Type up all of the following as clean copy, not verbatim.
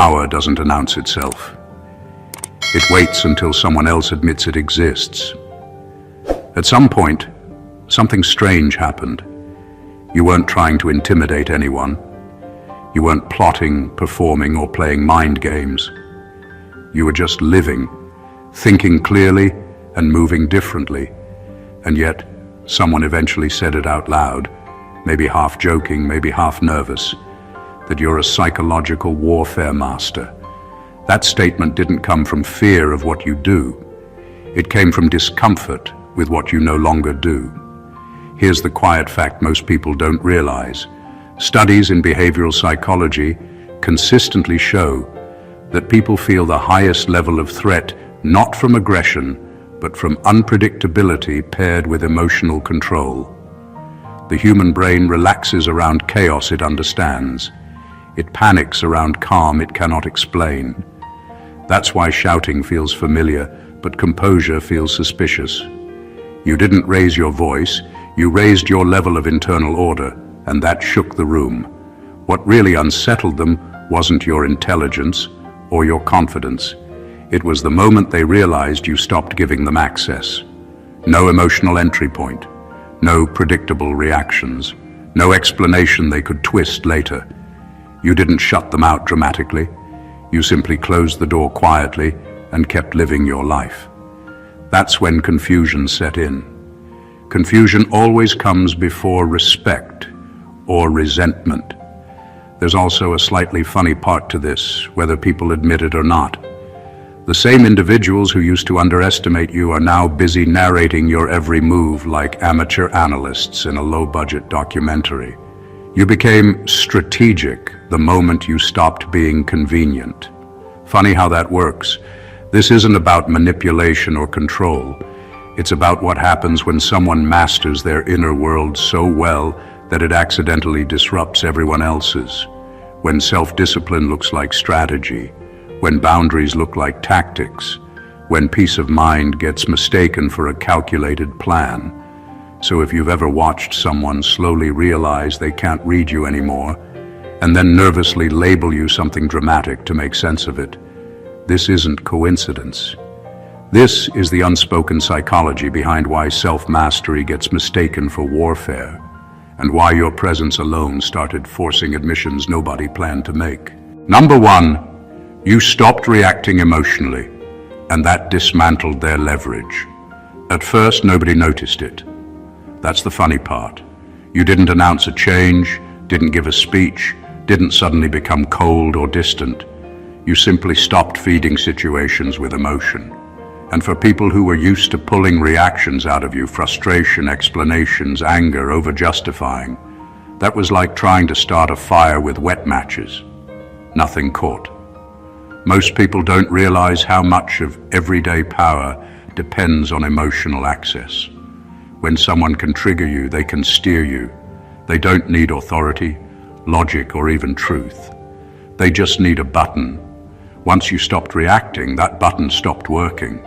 Power doesn't announce itself. It waits until someone else admits it exists. At some point, something strange happened. You weren't trying to intimidate anyone. You weren't plotting, performing, or playing mind games. You were just living, thinking clearly and moving differently. And yet, someone eventually said it out loud, maybe half joking, maybe half nervous, that you're a psychological warfare master. That statement didn't come from fear of what you do. It came from discomfort with what you no longer do. Here's the quiet fact most people don't realize. Studies in behavioral psychology consistently show that people feel the highest level of threat not from aggression, but from unpredictability paired with emotional control. The human brain relaxes around chaos it understands. It panics around calm it cannot explain. That's why shouting feels familiar, but composure feels suspicious. You didn't raise your voice, you raised your level of internal order, and that shook the room. What really unsettled them wasn't your intelligence or your confidence. It was the moment they realized you stopped giving them access. No emotional entry point, no predictable reactions, no explanation they could twist later. You didn't shut them out dramatically. You simply closed the door quietly and kept living your life. That's when confusion set in. Confusion always comes before respect or resentment. There's also a slightly funny part to this, whether people admit it or not. The same individuals who used to underestimate you are now busy narrating your every move like amateur analysts in a low-budget documentary. You became strategic the moment you stopped being convenient. Funny how that works. This isn't about manipulation or control. It's about what happens when someone masters their inner world so well that it accidentally disrupts everyone else's. When self-discipline looks like strategy, when boundaries look like tactics, when peace of mind gets mistaken for a calculated plan. So if you've ever watched someone slowly realize they can't read you anymore, and then nervously label you something dramatic to make sense of it, this isn't coincidence. This is the unspoken psychology behind why self-mastery gets mistaken for warfare, and why your presence alone started forcing admissions nobody planned to make. Number one, you stopped reacting emotionally, and that dismantled their leverage. At first, nobody noticed it. That's the funny part. You didn't announce a change, didn't give a speech, didn't suddenly become cold or distant. You simply stopped feeding situations with emotion. And for people who were used to pulling reactions out of you, frustration, explanations, anger, over-justifying, that was like trying to start a fire with wet matches. Nothing caught. Most people don't realize how much of everyday power depends on emotional access. When someone can trigger you, they can steer you. They don't need authority, logic, or even truth. They just need a button. Once you stopped reacting, that button stopped working.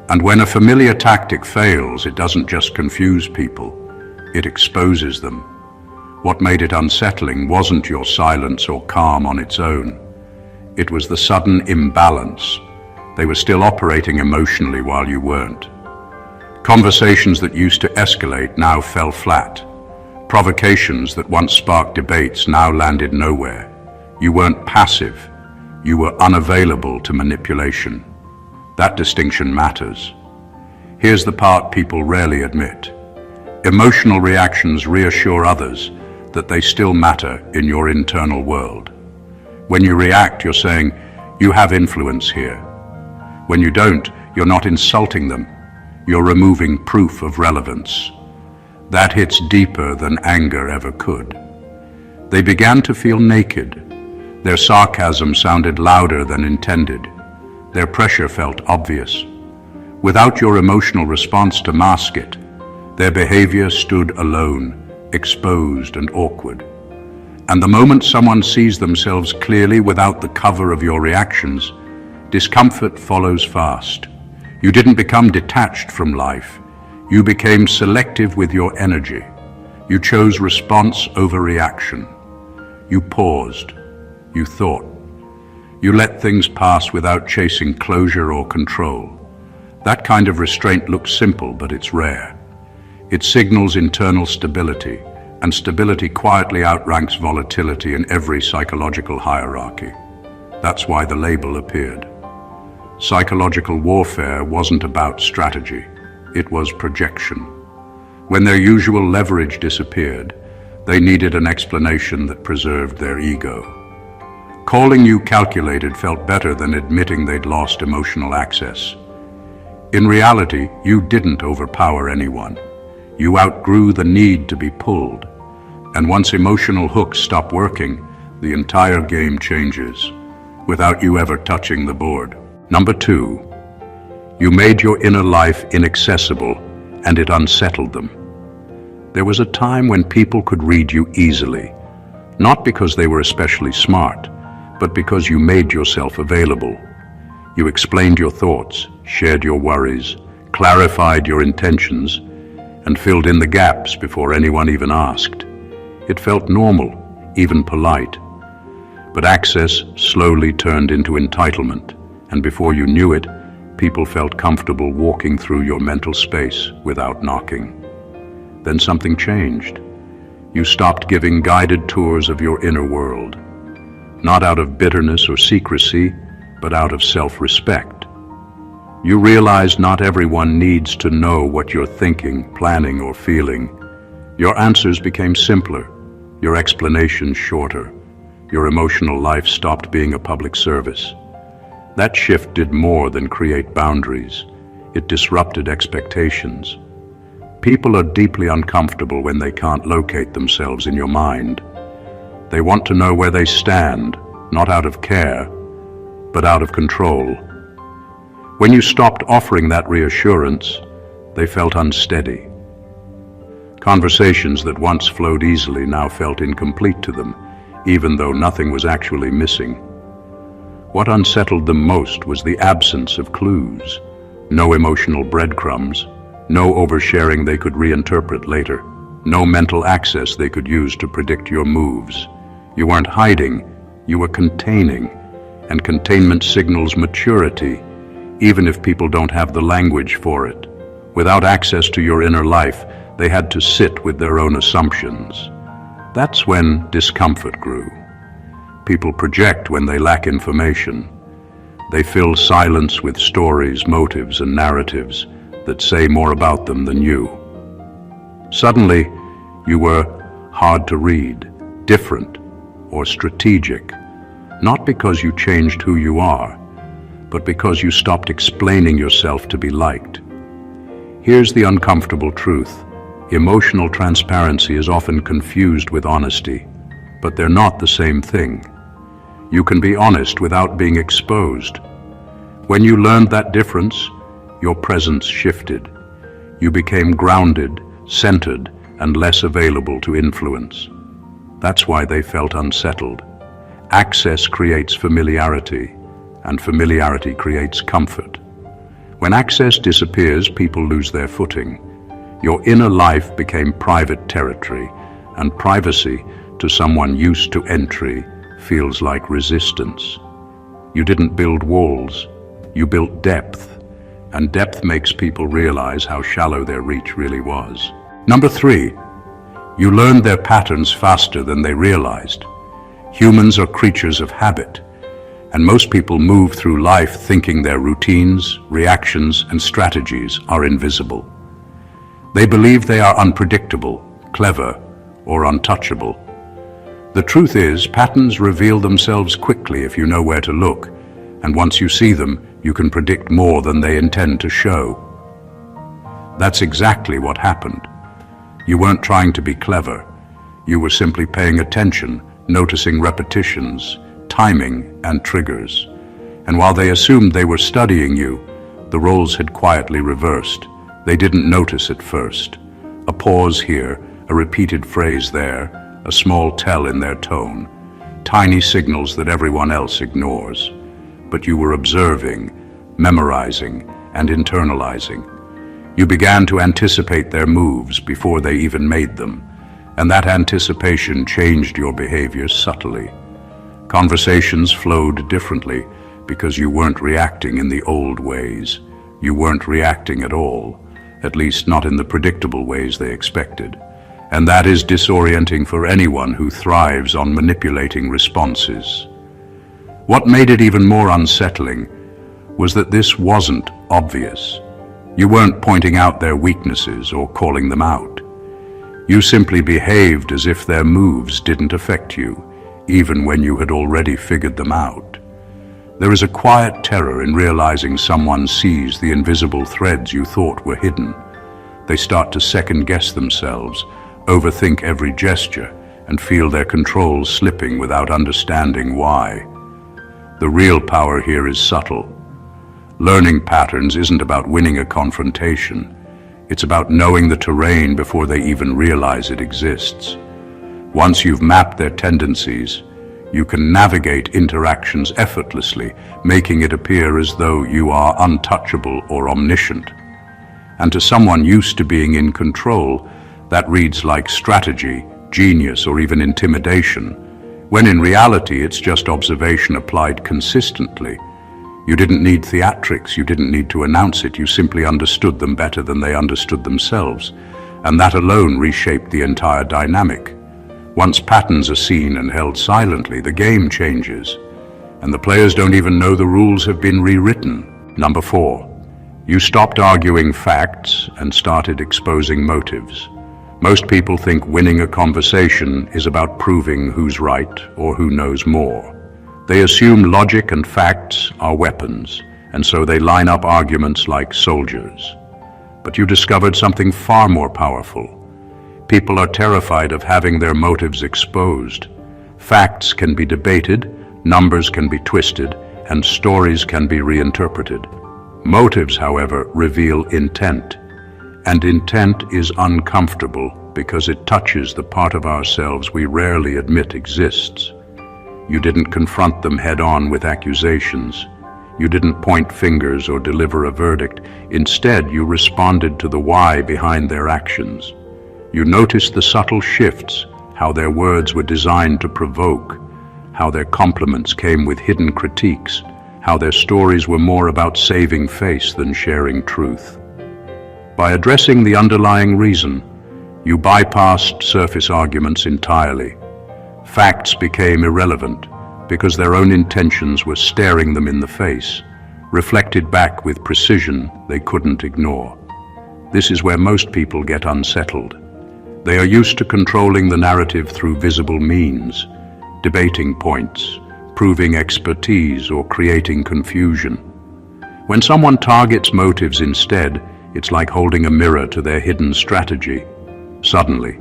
And when a familiar tactic fails, it doesn't just confuse people, it exposes them. What made it unsettling wasn't your silence or calm on its own. It was the sudden imbalance. They were still operating emotionally while you weren't. Conversations that used to escalate now fell flat. Provocations that once sparked debates now landed nowhere. You weren't passive. You were unavailable to manipulation. That distinction matters. Here's the part people rarely admit. Emotional reactions reassure others that they still matter in your internal world. When you react, you're saying, you have influence here. When you don't, you're not insulting them. You're removing proof of relevance. That hits deeper than anger ever could. They began to feel naked. Their sarcasm sounded louder than intended. Their pressure felt obvious. Without your emotional response to mask it, their behavior stood alone, exposed and awkward. And the moment someone sees themselves clearly without the cover of your reactions, discomfort follows fast. You didn't become detached from life. You became selective with your energy. You chose response over reaction. You paused. You thought. You let things pass without chasing closure or control. That kind of restraint looks simple, but it's rare. It signals internal stability, and stability quietly outranks volatility in every psychological hierarchy. That's why the label appeared. Psychological warfare wasn't about strategy, it was projection. When their usual leverage disappeared, they needed an explanation that preserved their ego. Calling you calculated felt better than admitting they'd lost emotional access. In reality, you didn't overpower anyone. You outgrew the need to be pulled. And once emotional hooks stop working, the entire game changes, without you ever touching the board. Number 2, you made your inner life inaccessible, and it unsettled them. There was a time when people could read you easily, not because they were especially smart, but because you made yourself available. You explained your thoughts, shared your worries, clarified your intentions, and filled in the gaps before anyone even asked. It felt normal, even polite. But access slowly turned into entitlement, and before you knew it, people felt comfortable walking through your mental space without knocking. Then something changed. You stopped giving guided tours of your inner world, not out of bitterness or secrecy, but out of self-respect. You realized not everyone needs to know what you're thinking, planning, or feeling. Your answers became simpler, your explanations shorter. Your emotional life stopped being a public service. That shift did more than create boundaries. It disrupted expectations. People are deeply uncomfortable when they can't locate themselves in your mind. They want to know where they stand, not out of care, but out of control. When you stopped offering that reassurance, they felt unsteady. Conversations that once flowed easily now felt incomplete to them, even though nothing was actually missing. What unsettled them most was the absence of clues. No emotional breadcrumbs, no oversharing they could reinterpret later, no mental access they could use to predict your moves. You weren't hiding, you were containing, and containment signals maturity, even if people don't have the language for it. Without access to your inner life, they had to sit with their own assumptions. That's when discomfort grew. People project when they lack information. They fill silence with stories, motives, and narratives that say more about them than you. Suddenly, you were hard to read, different, or strategic, not because you changed who you are, but because you stopped explaining yourself to be liked. Here's the uncomfortable truth. Emotional transparency is often confused with honesty, but they're not the same thing. You can be honest without being exposed. When you learned that difference, your presence shifted. You became grounded, centered, and less available to influence. That's why they felt unsettled. Access creates familiarity, and familiarity creates comfort. When access disappears, people lose their footing. Your inner life became private territory, and privacy, to someone used to entry, feels like resistance. You didn't build walls, you built depth, and depth makes people realize how shallow their reach really was. Number 3, you learned their patterns faster than they realized. Humans are creatures of habit, and most people move through life thinking their routines, reactions, and strategies are invisible. They believe they are unpredictable, clever, or untouchable. The truth is, patterns reveal themselves quickly if you know where to look, and once you see them, you can predict more than they intend to show. That's exactly what happened. You weren't trying to be clever. You were simply paying attention, noticing repetitions, timing, and triggers. And while they assumed they were studying you, the roles had quietly reversed. They didn't notice at first. A pause here, a repeated phrase there, a small tell in their tone, tiny signals that everyone else ignores. But you were observing, memorizing, and internalizing. You began to anticipate their moves before they even made them, and that anticipation changed your behavior subtly. Conversations flowed differently because you weren't reacting in the old ways. You weren't reacting at all, at least not in the predictable ways they expected. And that is disorienting for anyone who thrives on manipulating responses. What made it even more unsettling was that this wasn't obvious. You weren't pointing out their weaknesses or calling them out. You simply behaved as if their moves didn't affect you, even when you had already figured them out. There is a quiet terror in realizing someone sees the invisible threads you thought were hidden. They start to second-guess themselves, overthink every gesture, and feel their control slipping without understanding why. The real power here is subtle. Learning patterns isn't about winning a confrontation. It's about knowing the terrain before they even realize it exists. Once you've mapped their tendencies, you can navigate interactions effortlessly, making it appear as though you are untouchable or omniscient. And to someone used to being in control, that reads like strategy, genius, or even intimidation, when in reality it's just observation applied consistently. You didn't need theatrics, you didn't need to announce it, you simply understood them better than they understood themselves, and that alone reshaped the entire dynamic. Once patterns are seen and held silently, the game changes, and the players don't even know the rules have been rewritten. Number 4, you stopped arguing facts and started exposing motives. Most people think winning a conversation is about proving who's right or who knows more. They assume logic and facts are weapons, and so they line up arguments like soldiers. But you discovered something far more powerful. People are terrified of having their motives exposed. Facts can be debated, numbers can be twisted, and stories can be reinterpreted. Motives, however, reveal intent. And intent is uncomfortable because it touches the part of ourselves we rarely admit exists. You didn't confront them head-on with accusations. You didn't point fingers or deliver a verdict. Instead, you responded to the why behind their actions. You noticed the subtle shifts, how their words were designed to provoke, how their compliments came with hidden critiques, how their stories were more about saving face than sharing truth. By addressing the underlying reason, you bypassed surface arguments entirely. Facts became irrelevant because their own intentions were staring them in the face, reflected back with precision they couldn't ignore. This is where most people get unsettled. They are used to controlling the narrative through visible means, debating points, proving expertise, or creating confusion. When someone targets motives instead, it's like holding a mirror to their hidden strategy. Suddenly,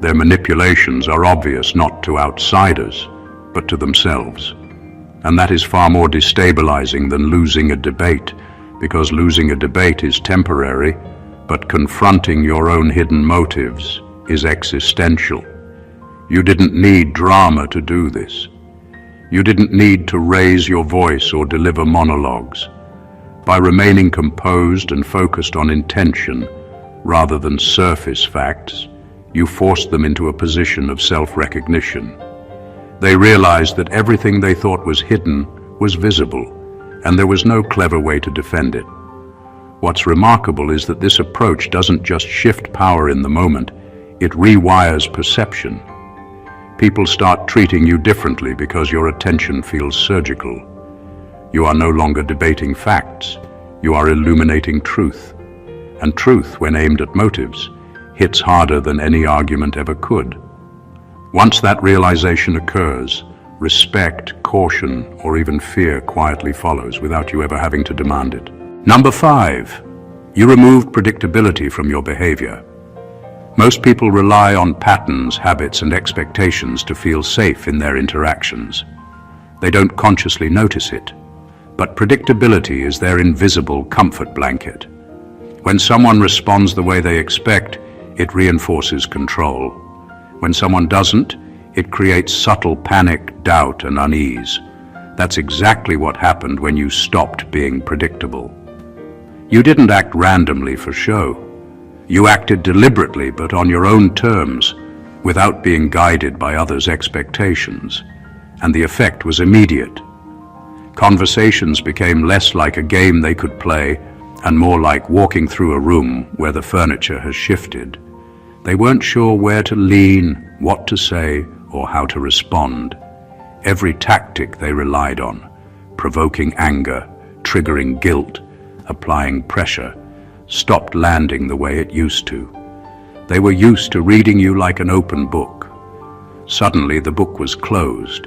their manipulations are obvious not to outsiders, but to themselves. And that is far more destabilizing than losing a debate, because losing a debate is temporary, but confronting your own hidden motives is existential. You didn't need drama to do this. You didn't need to raise your voice or deliver monologues. By remaining composed and focused on intention, rather than surface facts, you forced them into a position of self-recognition. They realized that everything they thought was hidden was visible, and there was no clever way to defend it. What's remarkable is that this approach doesn't just shift power in the moment, it rewires perception. People start treating you differently because your attention feels surgical. You are no longer debating facts, you are illuminating truth. And truth, when aimed at motives, hits harder than any argument ever could. Once that realization occurs, respect, caution, or even fear quietly follows without you ever having to demand it. Number 5, you removed predictability from your behavior. Most people rely on patterns, habits, and expectations to feel safe in their interactions. They don't consciously notice it, but predictability is their invisible comfort blanket. When someone responds the way they expect, it reinforces control. When someone doesn't, it creates subtle panic, doubt, and unease. That's exactly what happened when you stopped being predictable. You didn't act randomly for show. You acted deliberately, but on your own terms, without being guided by others' expectations. and the effect was immediate. Conversations became less like a game they could play and more like walking through a room where the furniture has shifted. They weren't sure where to lean, what to say, or how to respond. Every tactic they relied on, provoking anger, triggering guilt, applying pressure, stopped landing the way it used to. They were used to reading you like an open book. Suddenly the book was closed,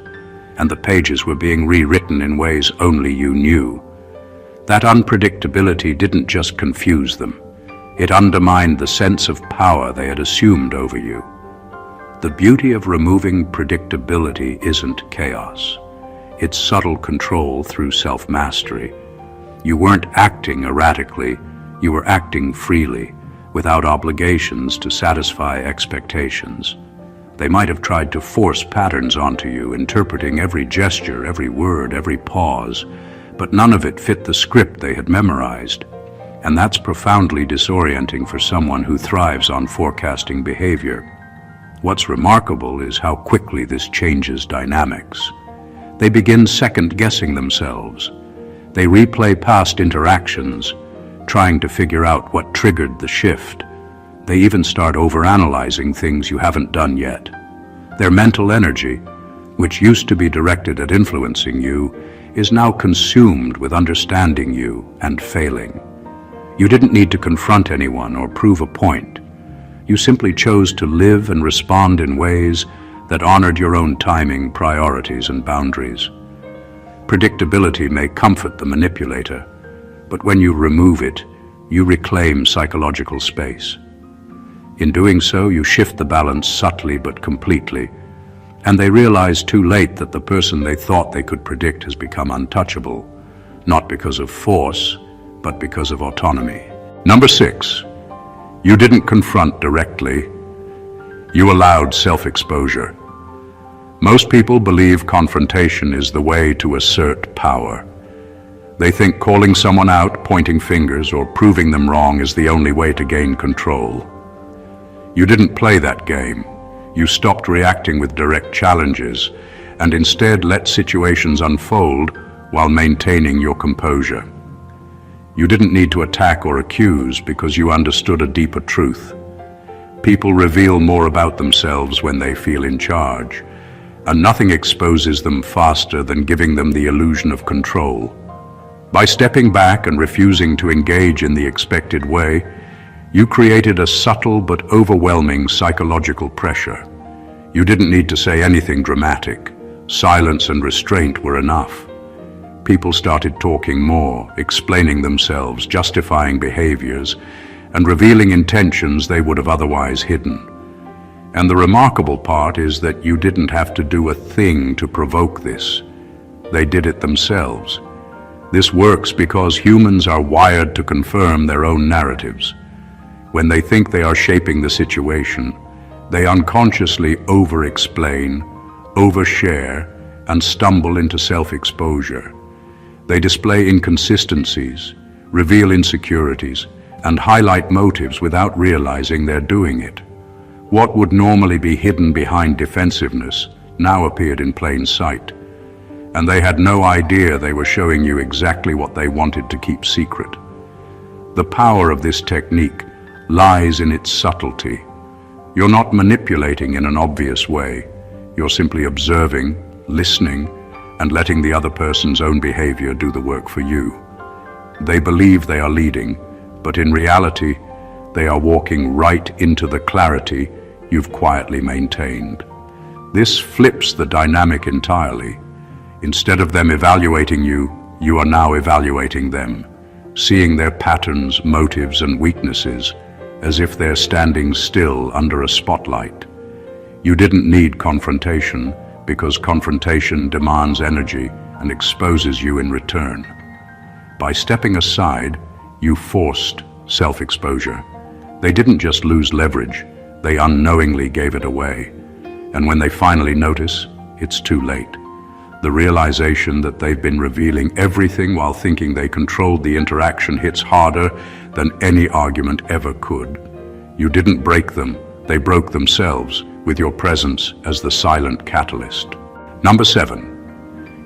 and the pages were being rewritten in ways only you knew. That unpredictability didn't just confuse them. It undermined the sense of power they had assumed over you. The beauty of removing predictability isn't chaos. It's subtle control through self-mastery. You weren't acting erratically, you were acting freely, without obligations to satisfy expectations. They might have tried to force patterns onto you, interpreting every gesture, every word, every pause, but none of it fit the script they had memorized. And that's profoundly disorienting for someone who thrives on forecasting behavior. What's remarkable is how quickly this changes dynamics. They begin second-guessing themselves. They replay past interactions, trying to figure out what triggered the shift. They even start overanalyzing things you haven't done yet. Their mental energy, which used to be directed at influencing you, is now consumed with understanding you and failing. You didn't need to confront anyone or prove a point. You simply chose to live and respond in ways that honored your own timing, priorities, and boundaries. Predictability may comfort the manipulator, but when you remove it, you reclaim psychological space. In doing so, you shift the balance subtly but completely, and they realize too late that the person they thought they could predict has become untouchable, not because of force, but because of autonomy. Number 6, you didn't confront directly. You allowed self-exposure. Most people believe confrontation is the way to assert power. They think calling someone out, pointing fingers, or proving them wrong is the only way to gain control. You didn't play that game. You stopped reacting with direct challenges and instead let situations unfold while maintaining your composure. You didn't need to attack or accuse because you understood a deeper truth. People reveal more about themselves when they feel in charge, and nothing exposes them faster than giving them the illusion of control. By stepping back and refusing to engage in the expected way, you created a subtle but overwhelming psychological pressure. You didn't need to say anything dramatic. Silence and restraint were enough. People started talking more, explaining themselves, justifying behaviors, and revealing intentions they would have otherwise hidden. And the remarkable part is that you didn't have to do a thing to provoke this. They did it themselves. This works because humans are wired to confirm their own narratives. When they think they are shaping the situation, they unconsciously over-explain, overshare, and stumble into self-exposure. They display inconsistencies, reveal insecurities, and highlight motives without realizing they're doing it. What would normally be hidden behind defensiveness now appeared in plain sight, and they had no idea they were showing you exactly what they wanted to keep secret. The power of this technique lies in its subtlety. You're not manipulating in an obvious way. You're simply observing, listening, and letting the other person's own behavior do the work for you. They believe they are leading, but in reality, they are walking right into the clarity you've quietly maintained. This flips the dynamic entirely. Instead of them evaluating you, you are now evaluating them, seeing their patterns, motives, and weaknesses as if they're standing still under a spotlight. You didn't need confrontation because confrontation demands energy and exposes you in return. By stepping aside, you forced self-exposure. They didn't just lose leverage, they unknowingly gave it away. And when they finally notice, it's too late. The realization that they've been revealing everything while thinking they controlled the interaction hits harder than any argument ever could. You didn't break them, they broke themselves with your presence as the silent catalyst. Number 7,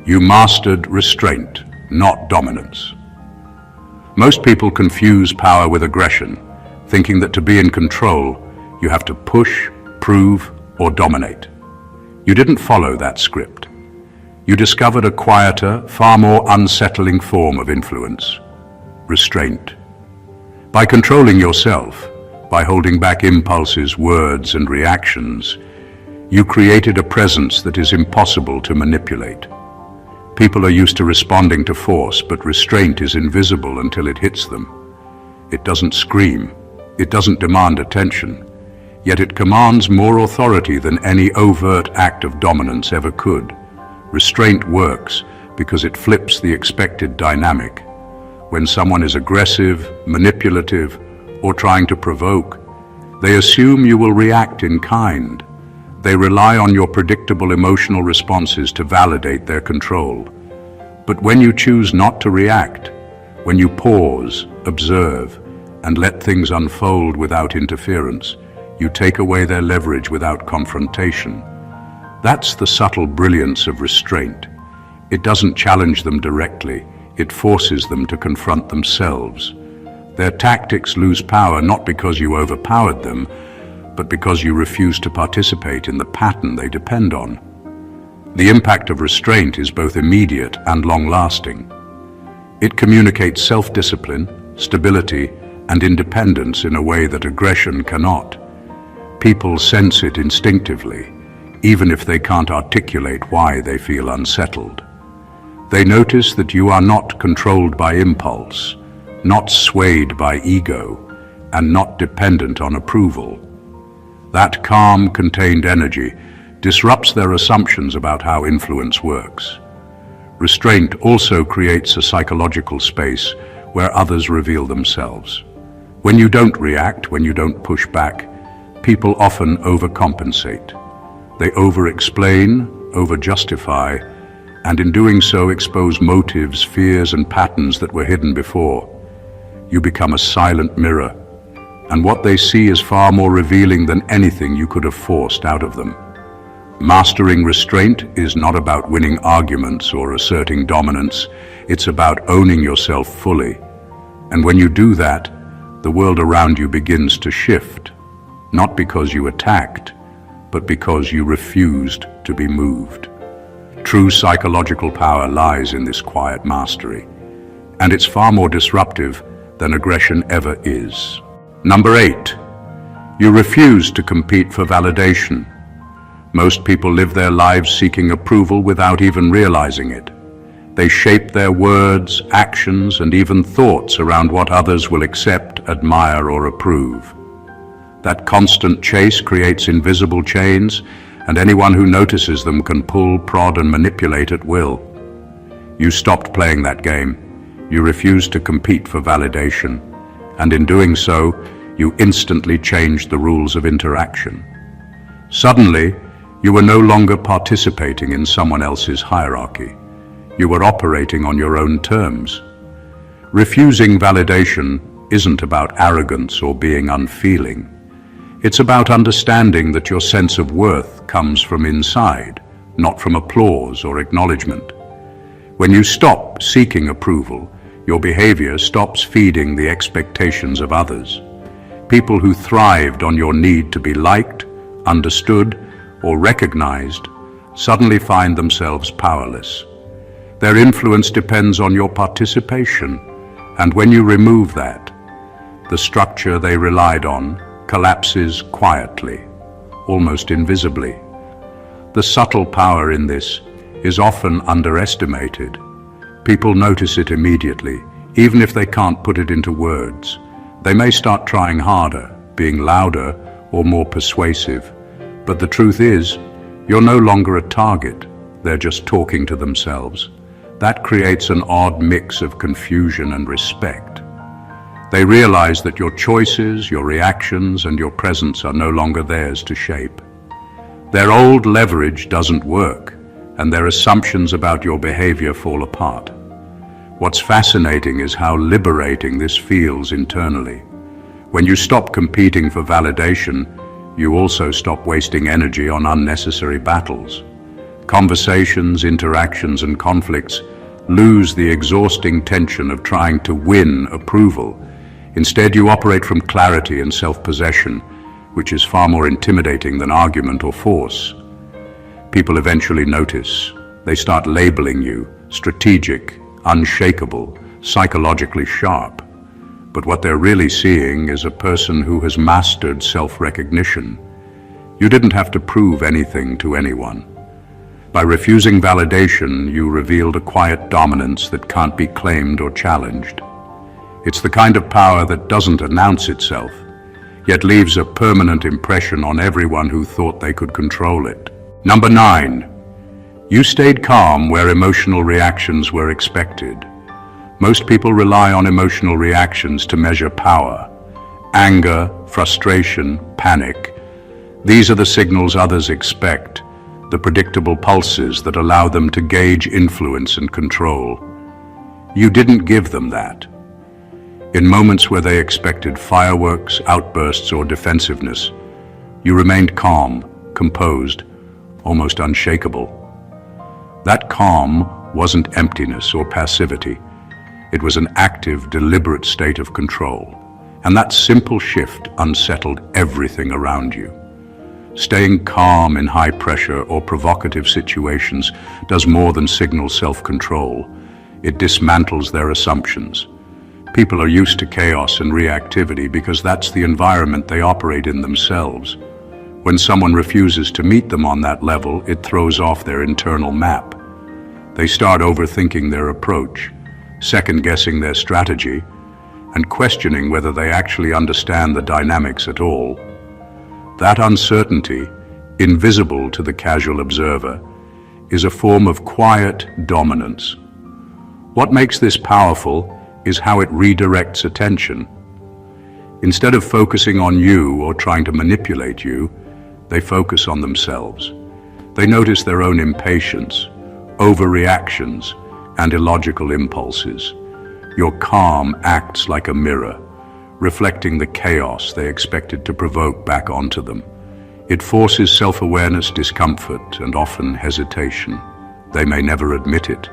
You mastered restraint, not dominance. Most people confuse power with aggression, thinking that to be in control, you have to push, prove, or dominate. You didn't follow that script. You discovered a quieter, far more unsettling form of influence: restraint. By controlling yourself, by holding back impulses, words, and reactions, you created a presence that is impossible to manipulate. People are used to responding to force, but restraint is invisible until it hits them. It doesn't scream. It doesn't demand attention. Yet it commands more authority than any overt act of dominance ever could. Restraint works because it flips the expected dynamic. When someone is aggressive, manipulative, or trying to provoke, they assume you will react in kind. They rely on your predictable emotional responses to validate their control. But when you choose not to react, when you pause, observe, and let things unfold without interference, you take away their leverage without confrontation. That's the subtle brilliance of restraint. It doesn't challenge them directly, it forces them to confront themselves. Their tactics lose power not because you overpowered them, but because you refuse to participate in the pattern they depend on. The impact of restraint is both immediate and long-lasting. It communicates self-discipline, stability, and independence in a way that aggression cannot. People sense it instinctively, even if they can't articulate why they feel unsettled. They notice that you are not controlled by impulse, not swayed by ego, and not dependent on approval. That calm, contained energy disrupts their assumptions about how influence works. Restraint also creates a psychological space where others reveal themselves. When you don't react, when you don't push back, people often overcompensate. They over-explain, over-justify, and in doing so expose motives, fears, and patterns that were hidden before. You become a silent mirror, and what they see is far more revealing than anything you could have forced out of them. Mastering restraint is not about winning arguments or asserting dominance. It's about owning yourself fully. And when you do that, the world around you begins to shift, not because you attacked, but because you refused to be moved. True psychological power lies in this quiet mastery, and it's far more disruptive than aggression ever is. Number 8, you refuse to compete for validation. Most people live their lives seeking approval without even realizing it. They shape their words, actions, and even thoughts around what others will accept, admire, or approve. That constant chase creates invisible chains, and anyone who notices them can pull, prod, and manipulate at will. You stopped playing that game. You refused to compete for validation, and in doing so, you instantly changed the rules of interaction. Suddenly, you were no longer participating in someone else's hierarchy. You were operating on your own terms. Refusing validation isn't about arrogance or being unfeeling. It's about understanding that your sense of worth comes from inside, not from applause or acknowledgement. When you stop seeking approval, your behavior stops feeding the expectations of others. People who thrived on your need to be liked, understood, or recognized suddenly find themselves powerless. Their influence depends on your participation, and when you remove that, the structure they relied on collapses quietly, almost invisibly. The subtle power in this is often underestimated. People notice it immediately, even if they can't put it into words. They may start trying harder, being louder or more persuasive, but the truth is, you're no longer a target. They're just talking to themselves. That creates an odd mix of confusion and respect. They realize that your choices, your reactions, and your presence are no longer theirs to shape. Their old leverage doesn't work, and their assumptions about your behavior fall apart. What's fascinating is how liberating this feels internally. When you stop competing for validation, you also stop wasting energy on unnecessary battles. Conversations, interactions, and conflicts lose the exhausting tension of trying to win approval. Instead, you operate from clarity and self-possession, which is far more intimidating than argument or force. People eventually notice. They start labeling you strategic, unshakable, psychologically sharp. But what they're really seeing is a person who has mastered self-recognition. You didn't have to prove anything to anyone. By refusing validation, you revealed a quiet dominance that can't be claimed or challenged. It's the kind of power that doesn't announce itself, yet leaves a permanent impression on everyone who thought they could control it. Number 9. You stayed calm where emotional reactions were expected. Most people rely on emotional reactions to measure power. Anger, frustration, panic. These are the signals others expect, the predictable pulses that allow them to gauge influence and control. You didn't give them that. In moments where they expected fireworks, outbursts, or defensiveness, you remained calm, composed, almost unshakable. That calm wasn't emptiness or passivity. It was an active, deliberate state of control. And that simple shift unsettled everything around you. Staying calm in high-pressure or provocative situations does more than signal self-control. It dismantles their assumptions. People are used to chaos and reactivity because that's the environment they operate in themselves. When someone refuses to meet them on that level, it throws off their internal map. They start overthinking their approach, second-guessing their strategy, and questioning whether they actually understand the dynamics at all. That uncertainty, invisible to the casual observer, is a form of quiet dominance. What makes this powerful is how it redirects attention. Instead of focusing on you or trying to manipulate you, they focus on themselves. They notice their own impatience, overreactions, and illogical impulses. Your calm acts like a mirror, reflecting the chaos they expected to provoke back onto them. It forces self-awareness, discomfort, and often hesitation. They may never admit it,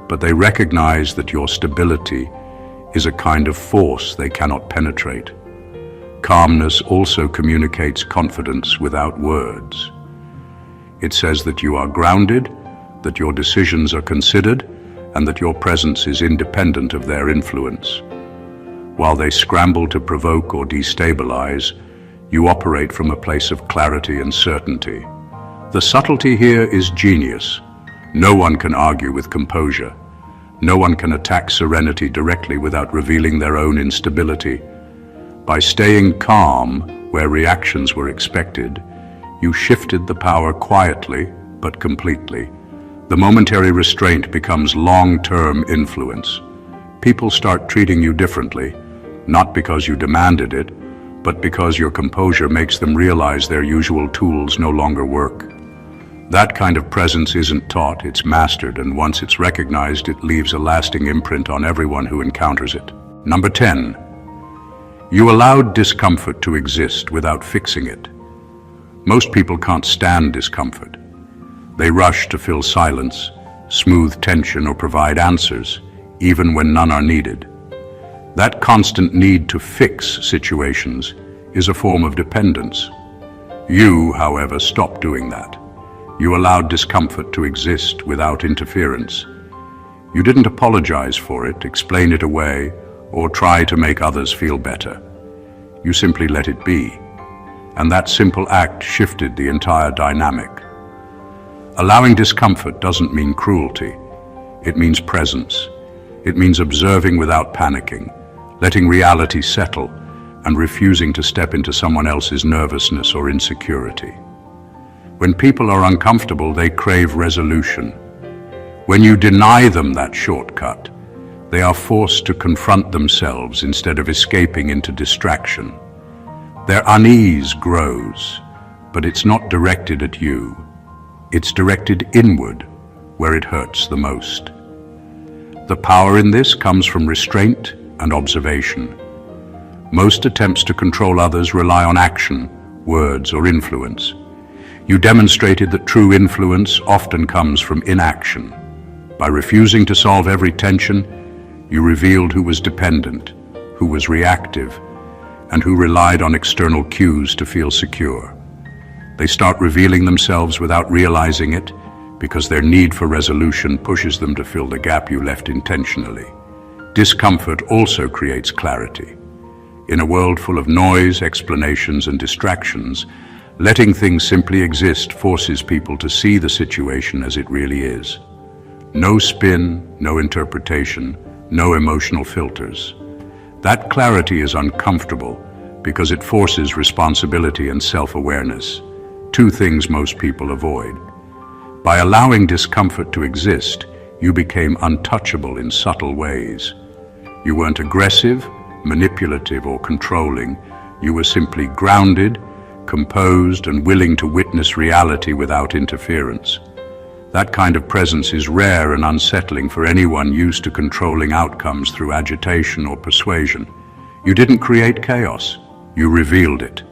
but they recognize that your stability is a kind of force they cannot penetrate. Calmness also communicates confidence without words. It says that you are grounded, that your decisions are considered, and that your presence is independent of their influence. While they scramble to provoke or destabilize, you operate from a place of clarity and certainty. The subtlety here is genius. No one can argue with composure. No one can attack serenity directly without revealing their own instability. By staying calm where reactions were expected, you shifted the power quietly but completely. The momentary restraint becomes long-term influence. People start treating you differently, not because you demanded it, but because your composure makes them realize their usual tools no longer work. That kind of presence isn't taught, it's mastered, and once it's recognized, it leaves a lasting imprint on everyone who encounters it. Number 10. You allowed discomfort to exist without fixing it. Most people can't stand discomfort. They rush to fill silence, smooth tension, or provide answers, even when none are needed. That constant need to fix situations is a form of dependence. You, however, stopped doing that. You allowed discomfort to exist without interference. You didn't apologize for it, explain it away, or try to make others feel better. You simply let it be. And that simple act shifted the entire dynamic. Allowing discomfort doesn't mean cruelty. It means presence. It means observing without panicking, letting reality settle, and refusing to step into someone else's nervousness or insecurity. When people are uncomfortable, they crave resolution. When you deny them that shortcut, they are forced to confront themselves instead of escaping into distraction. Their unease grows, but it's not directed at you. It's directed inward, where it hurts the most. The power in this comes from restraint and observation. Most attempts to control others rely on action, words, or influence. You demonstrated that true influence often comes from inaction. By refusing to solve every tension, you revealed who was dependent, who was reactive, and who relied on external cues to feel secure. They start revealing themselves without realizing it, because their need for resolution pushes them to fill the gap you left intentionally. Discomfort also creates clarity. In a world full of noise, explanations, and distractions, letting things simply exist forces people to see the situation as it really is. No spin, no interpretation, no emotional filters. That clarity is uncomfortable because it forces responsibility and self-awareness, two things most people avoid. By allowing discomfort to exist, you became untouchable in subtle ways. You weren't aggressive, manipulative, or controlling. You were simply grounded, composed, and willing to witness reality without interference. That kind of presence is rare and unsettling for anyone used to controlling outcomes through agitation or persuasion. You didn't create chaos, you revealed it.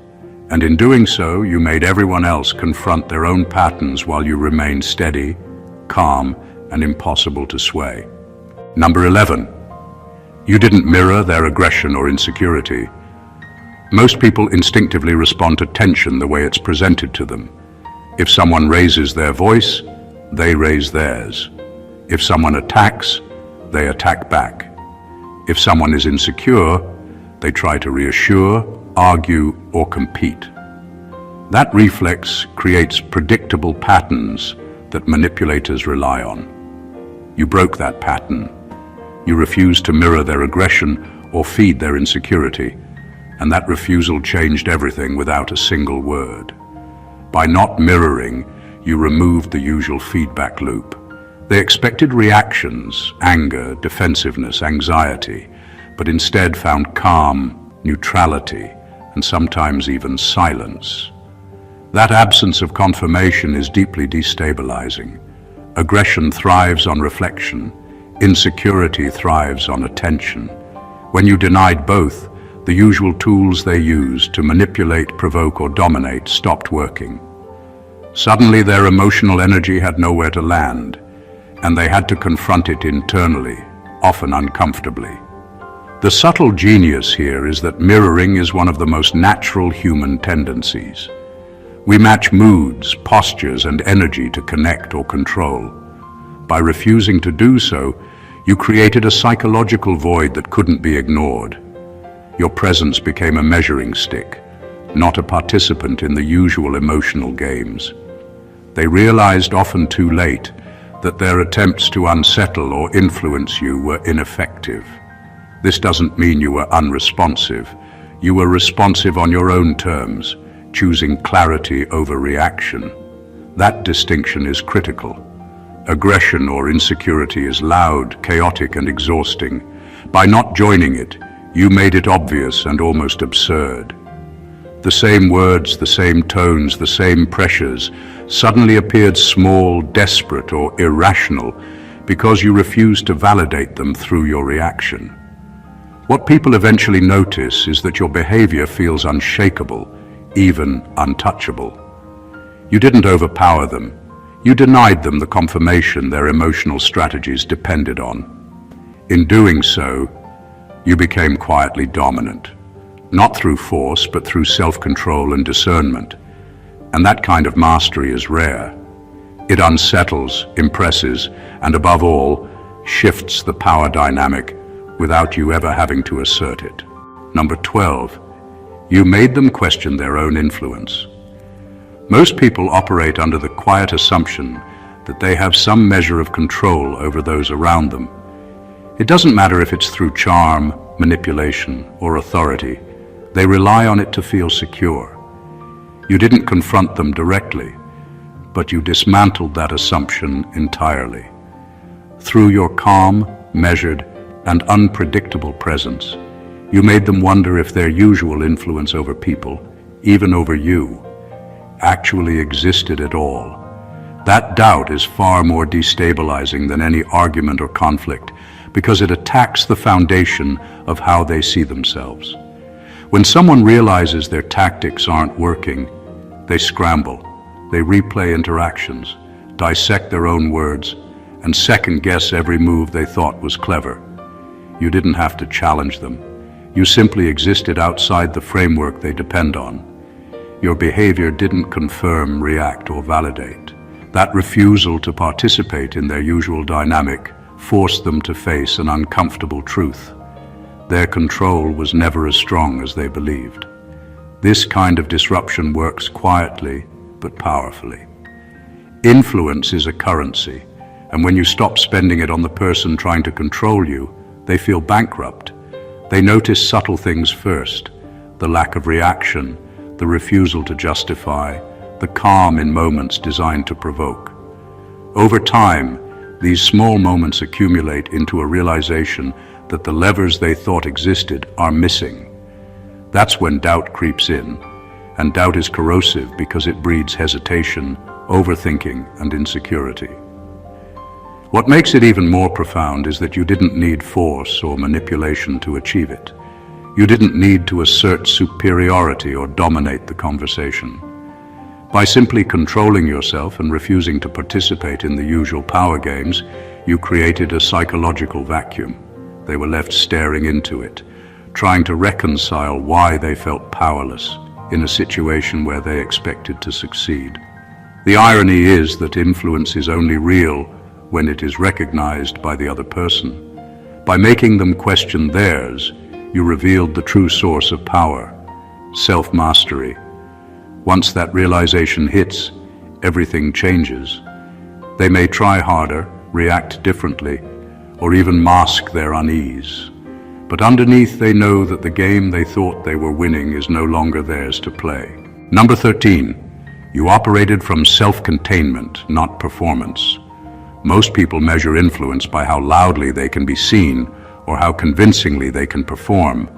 And in doing so, you made everyone else confront their own patterns while you remained steady, calm, and impossible to sway. Number 11. You didn't mirror their aggression or insecurity. Most people instinctively respond to tension the way it's presented to them. If someone raises their voice, they raise theirs. If someone attacks, they attack back. If someone is insecure, they try to reassure, argue, or compete. That reflex creates predictable patterns that manipulators rely on. You broke that pattern. You refused to mirror their aggression or feed their insecurity, and that refusal changed everything without a single word. By not mirroring, you removed the usual feedback loop. They expected reactions, anger, defensiveness, anxiety, but instead found calm, neutrality, and sometimes even silence. That absence of confirmation is deeply destabilizing. Aggression thrives on reflection. Insecurity thrives on attention. When you denied both, the usual tools they used to manipulate, provoke, or dominate stopped working. Suddenly, their emotional energy had nowhere to land, and they had to confront it internally, often uncomfortably. The subtle genius here is that mirroring is one of the most natural human tendencies. We match moods, postures, and energy to connect or control. By refusing to do so, you created a psychological void that couldn't be ignored. Your presence became a measuring stick, not a participant in the usual emotional games. They realized, often too late, that their attempts to unsettle or influence you were ineffective. This doesn't mean you were unresponsive. You were responsive on your own terms, choosing clarity over reaction. That distinction is critical. Aggression or insecurity is loud, chaotic, and exhausting. By not joining it, you made it obvious and almost absurd. The same words, the same tones, the same pressures suddenly appeared small, desperate, or irrational because you refused to validate them through your reaction. What people eventually notice is that your behavior feels unshakable, even untouchable. You didn't overpower them. You denied them the confirmation their emotional strategies depended on. In doing so, you became quietly dominant. Not through force, but through self-control and discernment. And that kind of mastery is rare. It unsettles, impresses, and above all, shifts the power dynamic without you ever having to assert it. Number 12, you made them question their own influence. Most people operate under the quiet assumption that they have some measure of control over those around them. It doesn't matter if it's through charm, manipulation, or authority. They rely on it to feel secure. You didn't confront them directly, but you dismantled that assumption entirely. Through your calm, measured, and unpredictable presence, you made them wonder if their usual influence over people, even over you, actually existed at all. That doubt is far more destabilizing than any argument or conflict because it attacks the foundation of how they see themselves. When someone realizes their tactics aren't working, they scramble. They replay interactions, dissect their own words, and second-guess every move they thought was clever. You didn't have to challenge them. You simply existed outside the framework they depend on. Your behavior didn't confirm, react, or validate. That refusal to participate in their usual dynamic forced them to face an uncomfortable truth. Their control was never as strong as they believed. This kind of disruption works quietly but powerfully. Influence is a currency, and when you stop spending it on the person trying to control you, they feel bankrupt. They notice subtle things first: the lack of reaction, the refusal to justify, the calm in moments designed to provoke. Over time, these small moments accumulate into a realization that the levers they thought existed are missing. That's when doubt creeps in, and doubt is corrosive because it breeds hesitation, overthinking, and insecurity. What makes it even more profound is that you didn't need force or manipulation to achieve it. You didn't need to assert superiority or dominate the conversation. By simply controlling yourself and refusing to participate in the usual power games, you created a psychological vacuum. They were left staring into it, trying to reconcile why they felt powerless in a situation where they expected to succeed. The irony is that influence is only real when it is recognized by the other person. By making them question theirs, you revealed the true source of power: self-mastery. Once that realization hits, everything changes. They may try harder, react differently, or even mask their unease. But underneath, they know that the game they thought they were winning is no longer theirs to play. Number 13, you operated from self-containment, not performance. Most people measure influence by how loudly they can be seen or how convincingly they can perform.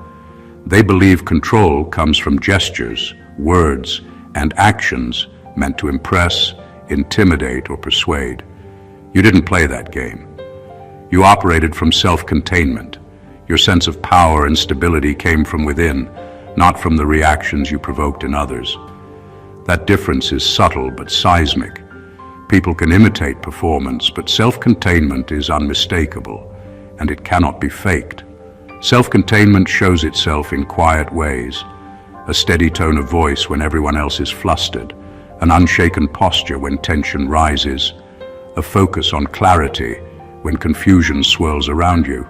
They believe control comes from gestures, words, and actions meant to impress, intimidate, or persuade. You didn't play that game. You operated from self-containment. Your sense of power and stability came from within, not from the reactions you provoked in others. That difference is subtle but seismic. People can imitate performance, but self-containment is unmistakable, and it cannot be faked. Self-containment shows itself in quiet ways: a steady tone of voice when everyone else is flustered, an unshaken posture when tension rises, a focus on clarity when confusion swirls around you.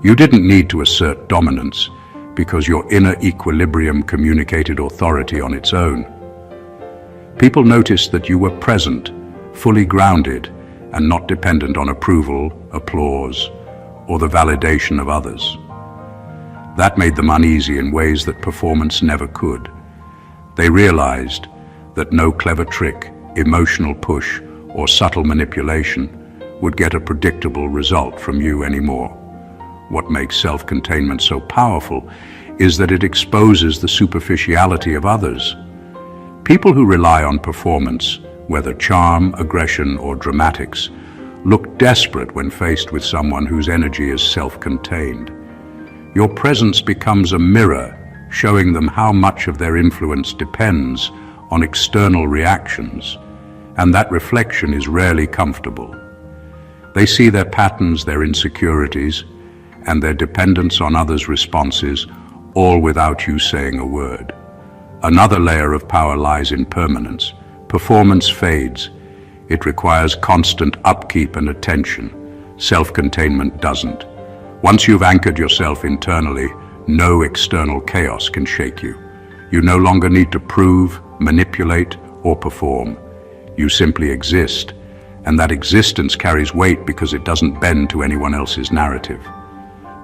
You didn't need to assert dominance because your inner equilibrium communicated authority on its own. People noticed that you were present, fully grounded, and not dependent on approval, applause, or the validation of others. That made them uneasy in ways that performance never could. They realized that no clever trick, emotional push, or subtle manipulation would get a predictable result from you anymore. What makes self-containment so powerful is that it exposes the superficiality of others. People who rely on performance, whether charm, aggression, or dramatics, look desperate when faced with someone whose energy is self-contained. Your presence becomes a mirror, showing them how much of their influence depends on external reactions, and that reflection is rarely comfortable. They see their patterns, their insecurities, and their dependence on others' responses, all without you saying a word. Another layer of power lies in permanence. Performance fades. It requires constant upkeep and attention. Self-containment doesn't. Once you've anchored yourself internally, no external chaos can shake you. You no longer need to prove, manipulate, or perform. You simply exist, and that existence carries weight because it doesn't bend to anyone else's narrative.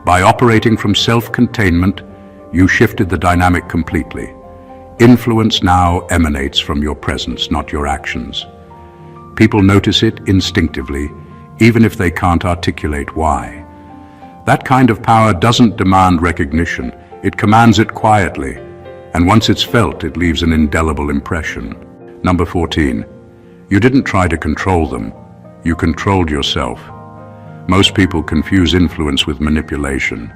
By operating from self-containment, you shifted the dynamic completely. Influence now emanates from your presence, not your actions. People notice it instinctively, even if they can't articulate why. That kind of power doesn't demand recognition. It commands it quietly, and once it's felt, it leaves an indelible impression. Number 14. You didn't try to control them. You controlled yourself. Most people confuse influence with manipulation.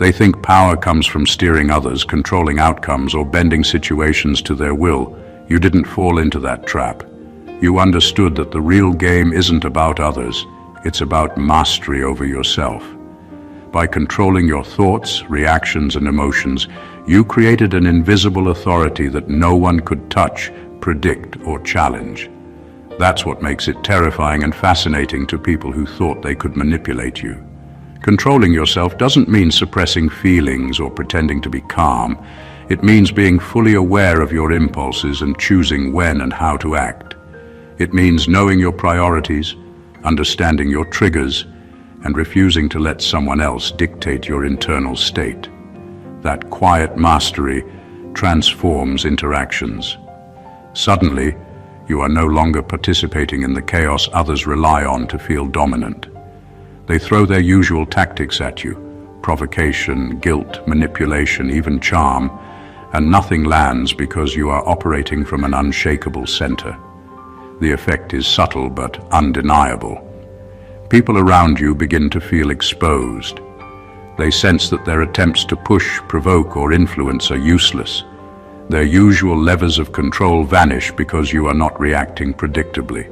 They think power comes from steering others, controlling outcomes, or bending situations to their will. You didn't fall into that trap. You understood that the real game isn't about others, it's about mastery over yourself. By controlling your thoughts, reactions, and emotions, you created an invisible authority that no one could touch, predict, or challenge. That's what makes it terrifying and fascinating to people who thought they could manipulate you. Controlling yourself doesn't mean suppressing feelings or pretending to be calm. It means being fully aware of your impulses and choosing when and how to act. It means knowing your priorities, understanding your triggers, and refusing to let someone else dictate your internal state. That quiet mastery transforms interactions. Suddenly, you are no longer participating in the chaos others rely on to feel dominant. They throw their usual tactics at you: provocation, guilt, manipulation, even charm, and nothing lands because you are operating from an unshakable center. The effect is subtle but undeniable. People around you begin to feel exposed. They sense that their attempts to push, provoke, or influence are useless. Their usual levers of control vanish because you are not reacting predictably.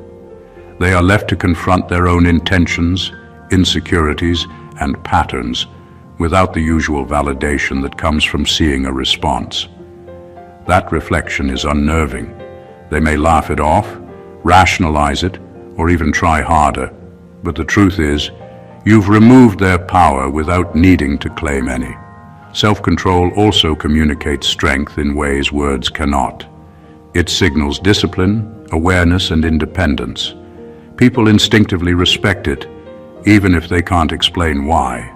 They are left to confront their own intentions, insecurities, and patterns without the usual validation that comes from seeing a response. That reflection is unnerving. They may laugh it off, rationalize it, or even try harder. But the truth is, you've removed their power without needing to claim any. Self-control also communicates strength in ways words cannot. It signals discipline, awareness, and independence. People instinctively respect it, even if they can't explain why.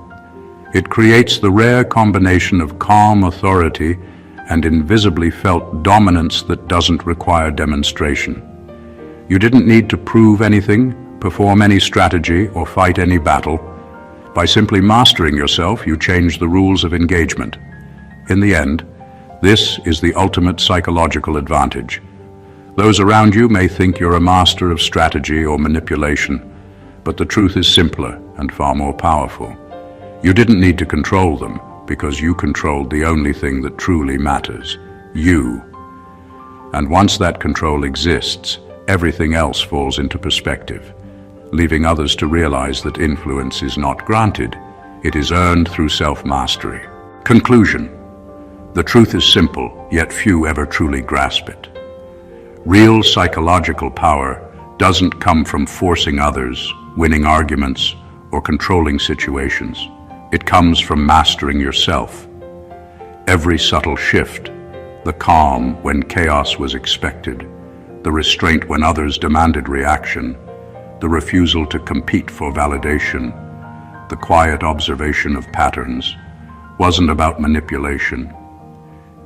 It creates the rare combination of calm authority and invisibly felt dominance that doesn't require demonstration. You didn't need to prove anything, perform any strategy, or fight any battle. By simply mastering yourself, you change the rules of engagement. In the end, this is the ultimate psychological advantage. Those around you may think you're a master of strategy or manipulation, but the truth is simpler and far more powerful. You didn't need to control them because you controlled the only thing that truly matters: you. And once that control exists, everything else falls into perspective, leaving others to realize that influence is not granted, it is earned through self-mastery. Conclusion: the truth is simple, yet few ever truly grasp it. Real psychological power doesn't come from forcing others, winning arguments, or controlling situations. It comes from mastering yourself. Every subtle shift, the calm when chaos was expected, the restraint when others demanded reaction, the refusal to compete for validation, the quiet observation of patterns, wasn't about manipulation.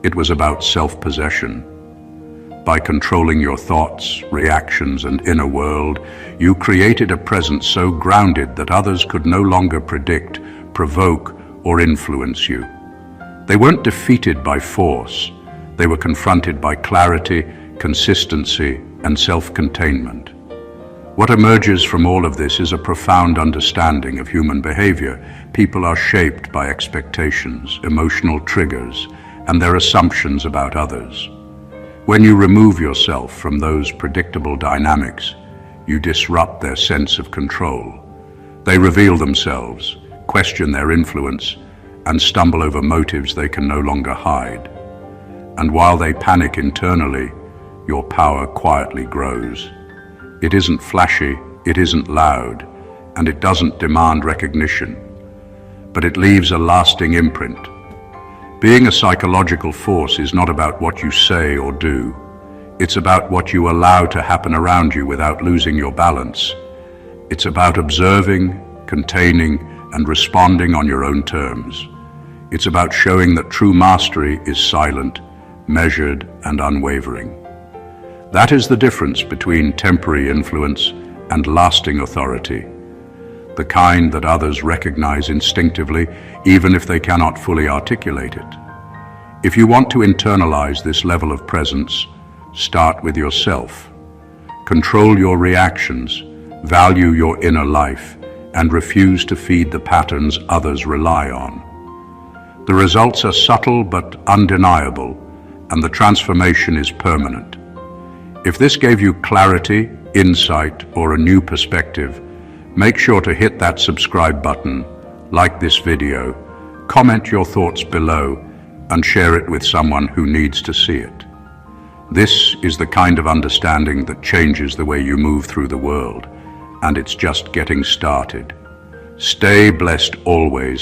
It was about self-possession. By controlling your thoughts, reactions, and inner world, you created a presence so grounded that others could no longer predict, provoke, or influence you. They weren't defeated by force. They were confronted by clarity, consistency, and self-containment. What emerges from all of this is a profound understanding of human behavior. People are shaped by expectations, emotional triggers, and their assumptions about others. When you remove yourself from those predictable dynamics, you disrupt their sense of control. They reveal themselves, question their influence, and stumble over motives they can no longer hide. And while they panic internally, your power quietly grows. It isn't flashy, it isn't loud, and it doesn't demand recognition, but it leaves a lasting imprint. Being a psychological force is not about what you say or do. It's about what you allow to happen around you without losing your balance. It's about observing, containing, and responding on your own terms. It's about showing that true mastery is silent, measured, and unwavering. That is the difference between temporary influence and lasting authority, the kind that others recognize instinctively, even if they cannot fully articulate it. If you want to internalize this level of presence, start with yourself. Control your reactions, value your inner life, and refuse to feed the patterns others rely on. The results are subtle but undeniable, and the transformation is permanent. If this gave you clarity, insight, or a new perspective, make sure to hit that subscribe button, like this video, comment your thoughts below, and share it with someone who needs to see it. This is the kind of understanding that changes the way you move through the world, and it's just getting started. Stay blessed always,